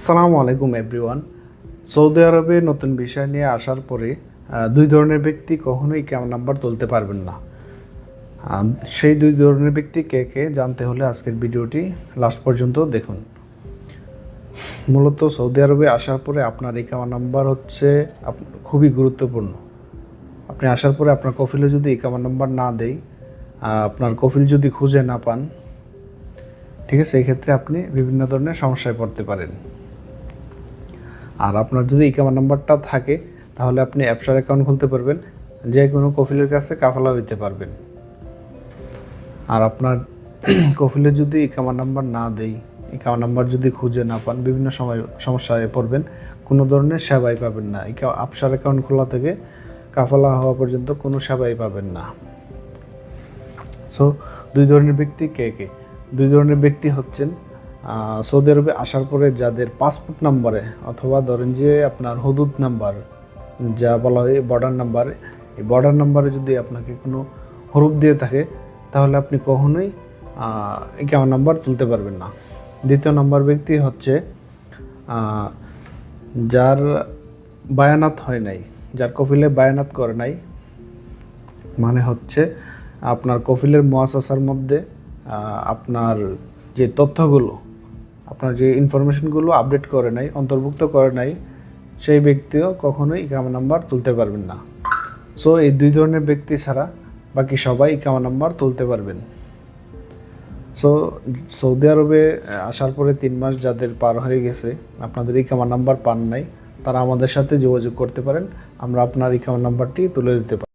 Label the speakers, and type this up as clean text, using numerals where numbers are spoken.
Speaker 1: সালামু আলাইকুম everyone. Saudi আরবে নতুন বিষয় নিয়ে আসার পরে দুই ধরনের ব্যক্তি কখনোই ইকামা নাম্বার তুলতে পারবেন না। সেই দুই ধরনের ব্যক্তি কে কে জানতে হলে আজকের ভিডিওটি লাস্ট পর্যন্ত দেখুন। মূলত সৌদি আরবে আসার পরে আপনার ইকামা নাম্বার হচ্ছে খুবই গুরুত্বপূর্ণ। আপনি আসার পরে আপনার কফিলে যদি ইকামা নাম্বার না দেয়, আপনার কফিল যদি খুঁজে না পান, ঠিক আছে, সেই ক্ষেত্রে আপনি বিভিন্ন ধরনের সমস্যায় পড়তে পারেন। আর আপনার যদি ইকামা নাম্বারটা থাকে তাহলে আপনি অ্যাপসার অ্যাকাউন্ট খুলতে পারবেন, যে কোনো কফিলের কাছে কাফালা দিতে পারবেন। আর আপনার কফিলে যদি ইকামা নাম্বার না দেই, ইকামা নাম্বার যদি খুঁজে না পান, বিভিন্ন সময় সমস্যায় পড়বেন, কোনো ধরনের সেবাই পাবেন না। অ্যাপসার অ্যাকাউন্ট খোলা থেকে কাফালা হওয়া পর্যন্ত কোনো সেবাই পাবেন না। সো দুই ধরনের ব্যক্তি কে কে? দুই ধরনের ব্যক্তি হচ্ছেন সৌদি আরবে আসার পরে যাদের পাসপোর্ট নাম্বারে অথবা ধরেন যে আপনার হুদুদ নাম্বার, যা বলা হয় বর্ডার নাম্বার, এই বর্ডার নাম্বারে যদি আপনাকে কোনো হরফ দিয়ে থাকে তাহলে আপনি কখনোই ইকামা নাম্বার তুলতে পারবেন না। দ্বিতীয় নাম্বার ব্যক্তি হচ্ছে যার বায়ানাত হয় নাই, যার কফিলে বায়ানাত করে নাই, মানে হচ্ছে আপনার কফিলের মুআসাসার মধ্যে আপনার যে তথ্যগুলো, আপনার যে ইনফরমেশনগুলো আপডেট করে নাই, অন্তর্ভুক্ত করে নাই, সেই ব্যক্তিও কখনোই ইকামা নাম্বার তুলতে পারবেন না। সো এই দুই ধরনের ব্যক্তি ছাড়া বাকি সবাই ইকামা নাম্বার তুলতে পারবেন। সো সৌদি আরবে আসার পরে 3 মাস যাদের পার হয়ে গেছে, আপনাদের ইকামা নাম্বার পান নাই, তারা আমাদের সাথে যোগাযোগ করতে পারেন, আমরা আপনার ইকামা নাম্বারটি তুলে দিতে পারি।